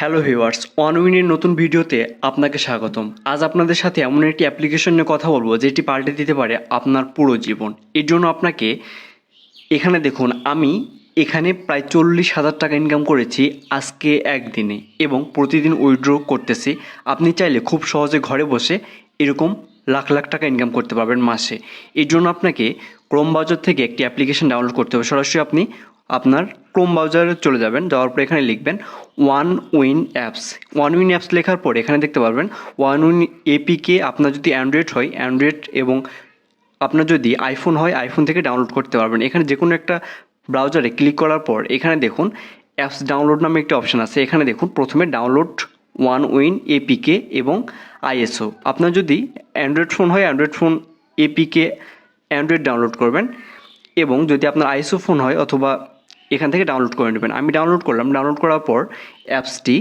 Hello viewers, ওয়ানউইনের নতুন ভিডিওতে আপনাকে স্বাগতম। আজ আপনাদের সাথে এমন একটি অ্যাপ্লিকেশন নিয়ে কথা বলবো যেটি পাল্টে দিতে পারে আপনার পুরো জীবন। এর জন্য আপনাকে এখানে দেখুন, আমি এখানে প্রায় 40,000 টাকা ইনকাম করেছি আজকে একদিনে এবং প্রতিদিন উইথড্র করতেছি। আপনি চাইলে খুব সহজে ঘরে বসে এরকম লাখ লাখ টাকা ইনকাম করতে পারবেন মাসে। এর জন্য আপনাকে ক্রোম ব্রাউজার থেকে একটি অ্যাপ্লিকেশন ডাউনলোড করতে হবে। সরাসরি আপনি আপনার ক্রোম ব্রাউজারে চলে যাবেন, যাওয়ার পর এখানে লিখবেন ওয়ানউইন অ্যাপস। ওয়ানউইন অ্যাপস লেখার পর এখানে দেখতে পারবেন ওয়ানউইন এপিকে। আপনার যদি অ্যান্ড্রয়েড হয় অ্যান্ড্রয়েড, এবং আপনার যদি আইফোন হয় আইফোন থেকে ডাউনলোড করতে পারবেন। এখানে যে কোনো একটা ব্রাউজারে ক্লিক করার পর এখানে দেখুন অ্যাপস ডাউনলোড নামে একটি অপশান আছে। এখানে দেখুন প্রথমে ডাউনলোড ওয়ানউইন এপিকে এবং আইএসও। আপনার যদি অ্যান্ড্রয়েড ফোন হয় Android phone APK Android download করবেন, এবং যদি আপনার আইএসও ফোন হয় অথবা এখান থেকে ডাউনলোড করে নেবেন। আমি ডাউনলোড করলাম। ডাউনলোড করার পর অ্যাপসটি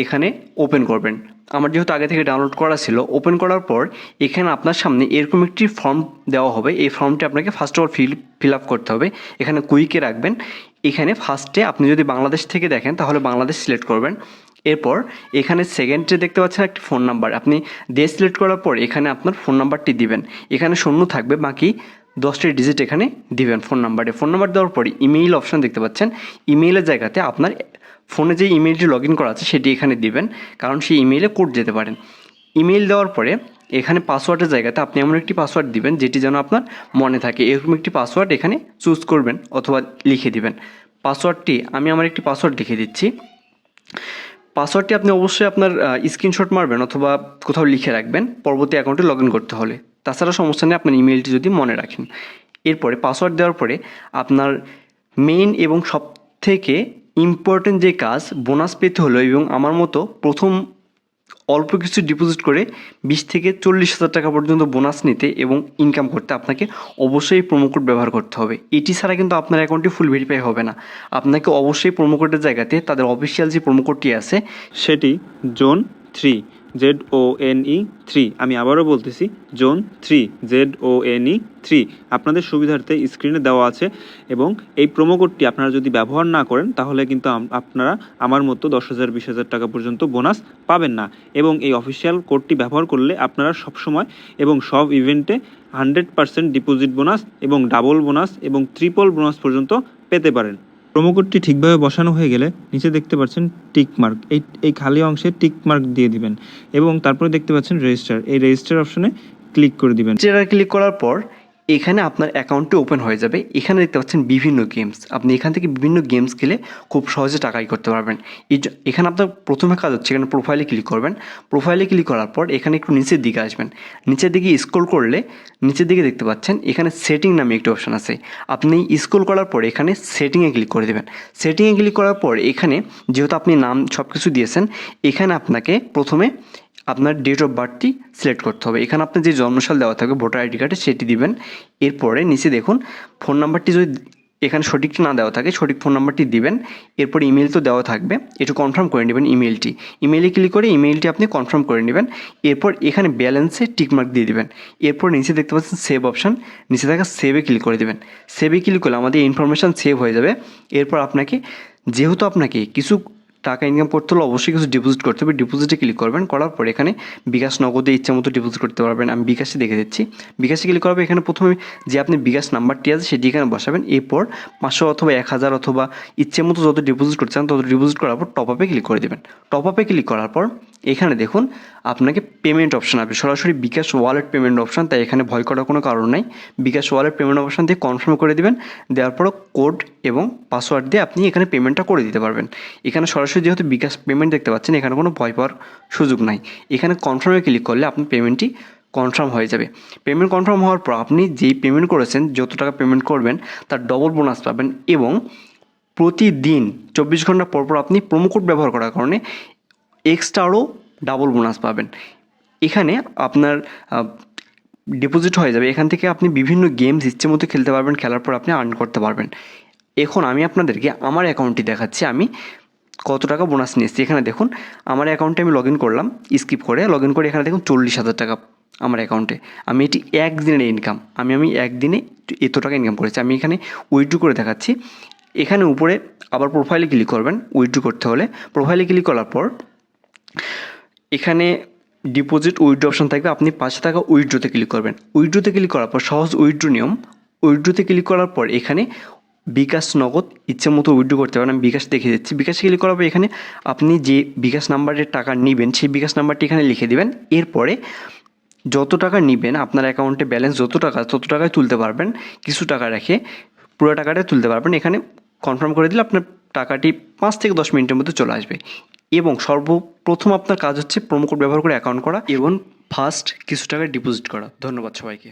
এখানে ওপেন করবেন। আমার যেহেতু আগে থেকে ডাউনলোড করা ছিল, ওপেন করার পর এখানে আপনার সামনে এরকম একটি ফর্ম দেওয়া হবে। এই ফর্মটি আপনাকে first of all fill up করতে হবে। এখানে কুইকে রাখবেন। এখানে ফার্স্টে আপনি যদি বাংলাদেশ থেকে দেখেন তাহলে বাংলাদেশ সিলেক্ট করবেন। এরপর এখানে সেকেন্ডে দেখতে পাচ্ছেন একটি ফোন নাম্বার। আপনি দেশ সিলেক্ট করার পর এখানে আপনার ফোন নাম্বারটি দিবেন। এখানে শূন্য থাকবে, বাকি 10টি ডিজিট এখানে দিবেন ফোন নাম্বারে। ফোন নাম্বার দেওয়ার পরে ইমেইল অপশান দেখতে পাচ্ছেন। ইমেইলের জায়গাতে আপনার ফোনে যে ইমেইলটি লগ ইন করা আছে সেটি এখানে দিবেন, কারণ সেই ইমেইলে কোড যেতে পারেন। ইমেইল দেওয়ার পরে এখানে পাসওয়ার্ডের জায়গাতে আপনি এমন একটি পাসওয়ার্ড দিবেন যেটি যেন আপনার মনে থাকে। এরকম একটি পাসওয়ার্ড এখানে চুজ করবেন অথবা লিখে দিবেন। পাসওয়ার্ডটি আমি আমার একটি পাসওয়ার্ড লিখে দিচ্ছি। পাসওয়ার্ডটি আপনি অবশ্যই আপনার স্ক্রিনশট মারবেন অথবা কোথাও লিখে রাখবেন পরবর্তী অ্যাকাউন্টে লগ ইন করতে হলে। তাছাড়া সমস্যা নেই, আপনার ইমেলটি যদি মনে রাখেন। এরপরে পাসওয়ার্ড দেওয়ার পরে আপনার মেইন এবং সবথেকে ইম্পর্টেন্ট যে কাজ, বোনাস পেতে হলো এবং আমার মতো প্রথম অল্প কিছু ডিপোজিট করে 20 থেকে 40,000 টাকা পর্যন্ত বোনাস নিতে এবং ইনকাম করতে আপনাকে অবশ্যই প্রোমো কোড ব্যবহার করতে হবে। এটি ছাড়া কিন্তু আপনার অ্যাকাউন্টটি ফুল ভেরিফাই হবে না। আপনাকে অবশ্যই প্রোমো কোডের জায়গাতে তাদের অফিসিয়াল যে প্রোমো কোডটি আছে সেটি জোন 3 ZONE3। আমি আবারও বলতেছি জোন 3 ZONE3। আপনাদের সুবিধার্থে স্ক্রিনে দেওয়া আছে, এবং এই প্রোমো কোডটি আপনারা যদি ব্যবহার না করেন তাহলে কিন্তু আপনারা আমার মতো 10,000 20,000 টাকা পর্যন্ত বোনাস পাবেন না। এবং এই অফিসিয়াল কোডটি ব্যবহার করলে আপনারা সবসময় এবং সব ইভেন্টে 100% ডিপোজিট বোনাস এবং ডাবল বোনাস এবং ট্রিপল বোনাস পর্যন্ত পেতে পারেন। প্রোমো কোডটি ঠিকভাবে বসানো হয়ে গেলে নিচে দেখতে পাচ্ছেন টিক মার্ক, এই খালি অংশে টিক মার্ক দিয়ে দিবেন এবং তারপরে দেখতে পাচ্ছেন রেজিস্টার, এই রেজিস্টার অপশনে ক্লিক করে দিবেন। ক্লিক করার পর এখানে আপনার অ্যাকাউন্টটি ওপেন হয়ে যাবে। এখানে দেখতে পাচ্ছেন বিভিন্ন গেমস। আপনি এখান থেকে বিভিন্ন গেমস খেলে খুব সহজে টাকাই করতে পারবেন। এখানে আপনার প্রথমে কাজ হচ্ছে এখানে প্রোফাইলে ক্লিক করবেন। প্রোফাইলে ক্লিক করার পর এখানে একটু নিচের দিকে আসবেন। নিচের দিকে স্ক্রল করলে নিচের দিকে দেখতে পাচ্ছেন এখানে সেটিং নামে একটি অপশান আছে। আপনি স্ক্রল করার পর এখানে সেটিংয়ে ক্লিক করে দেবেন। সেটিংয়ে ক্লিক করার পর এখানে যেহেতু আপনি নাম সব কিছু দিয়েছেন, এখানে আপনাকে প্রথমে আপনার ডেট অফ বার্থটি সিলেক্ট করতে হবে। এখানে আপনার যে জন্মসাল দেওয়া থাকবে ভোটার আইডি কার্ডে সেটি দিবেন। এরপরে নিচে দেখুন ফোন নাম্বারটি যদি এখানে সঠিকটা না দেওয়া থাকে সঠিক ফোন নাম্বারটি দিবেন। এরপর ইমেল তো দেওয়া থাকবে, একটু কনফার্ম করে নেবেন ইমেলটি। ইমেলে ক্লিক করে ইমেলটি আপনি কনফার্ম করে নেবেন। এরপর এখানে ব্যালেন্সে টিকমার্ক দিয়ে দেবেন। এরপর নিচে দেখতে পাচ্ছেন সেভ অপশান, নিচে থাকা সেভে ক্লিক করে দেবেন। সেভে ক্লিক করলে আমাদের ইনফরমেশান সেভ হয়ে যাবে। এরপর আপনাকে যেহেতু আপনাকে কিছু টাকা ইনকাম করতে হলে অবশ্যই কিছু ডিপোজিট করতে হবে। ডিপোজিটে ক্লিক করবেন। করার পর এখানে বিকাশ নগদে ইচ্ছা মতো ডিপোজিট করতে পারবেন। আমি বিকাশে দেখে দিচ্ছি। বিকাশে ক্লিক করার পর এখানে প্রথমে যে আপনি বিকাশ নাম্বারটি আছে সেটি এখানে বসাবেন। এরপর 500 অথবা 1000 অথবা ইচ্ছে মতো যত ডিপোজিট করতে চান তত ডিপোজিট করার পর টপ আপে ক্লিক করে দেবেন। টপ আপে ক্লিক করার পর এখানে দেখুন আপনাকে পেমেন্ট অপশান আসবে, সরাসরি বিকাশ ওয়ালেট পেমেন্ট অপশান। তাই এখানে ভয় করার কোনো কারণ নাই। বিকাশ ওয়ালেট পেমেন্ট অপশান দিয়ে কনফার্ম করে দেবেন। দেওয়ার পর কোড এবং পাসওয়ার্ড দিয়ে আপনি এখানে পেমেন্টটা করে দিতে পারবেন। এখানে সরাসরি যেহেতু বিকাশ পেমেন্ট দেখতে পাচ্ছেন এখানে কোনো ভয় পাওয়ার সুযোগ নাই। এখানে কনফার্মে ক্লিক করলে আপনার পেমেন্টটি কনফার্ম হয়ে যাবে। পেমেন্ট কনফার্ম হওয়ার পর আপনি যেই পেমেন্ট করেছেন, যত টাকা পেমেন্ট করবেন তার ডবল বোনাস পাবেন, এবং প্রতিদিন 24 ঘন্টা পর পর আপনি প্রোমো কোড ব্যবহার করার কারণে এক্সট্রা আরও ডাবল বোনাস পাবেন। এখানে আপনার ডিপোজিট হয়ে যাবে। এখান থেকে আপনি বিভিন্ন গেমস ইচ্ছে মতো খেলতে পারবেন। খেলার পর আপনি আর্ন করতে পারবেন। এখন আমি আপনাদেরকে আমার অ্যাকাউন্টটি দেখাচ্ছি আমি কত টাকা বোনাস নিয়েছি। এখানে দেখুন আমার অ্যাকাউন্টে আমি লগ ইন করলাম, স্কিপ করে লগ ইন করে এখানে দেখুন 40,000 টাকা আমার অ্যাকাউন্টে। আমি এটি একদিনের ইনকাম, আমি একদিনে এত টাকা ইনকাম করেছি। আমি এখানে উইথড্র করে দেখাচ্ছি। এখানে উপরে আবার প্রোফাইলে ক্লিক করবেন উইথড্র করতে হলে। প্রোফাইলে ক্লিক করার পর এখানে ডিপোজিট উইথড্র অপশন থাকবে, আপনি 500 টাকা উইথড্রোতে ক্লিক করবেন। উইথড্রোতে ক্লিক করার পর সহজ উইথড্র নিয়ম, উইথড্রোতে ক্লিক করার পর এখানে বিকাশ নগদ ইচ্ছে মতো উইথড্র করতে পারেন। আমি বিকাশ দেখিয়ে দিচ্ছি। বিকাশে ক্লিক করার পর এখানে আপনি যে বিকাশ নাম্বারের টাকা নেবেন সেই বিকাশ নাম্বারটি এখানে লিখে দিবেন। এরপরে যত টাকা নেবেন আপনার অ্যাকাউন্টে ব্যালেন্স যত টাকা তত টাকায় তুলতে পারবেন, কিছু টাকা রেখে পুরো টাকাটাই তুলতে পারবেন। এখানে কনফার্ম করে দিলে আপনার টাকাটি 5 থেকে 10 মিনিটের মধ্যে চলে আসবে। এবং সর্বপ্রথম আপনার কাজ হচ্ছে প্রোমো কোড ব্যবহার করে অ্যাকাউন্ট করা এবং ফার্স্ট কিছু টাকা ডিপোজিট করা। ধন্যবাদ সবাইকে।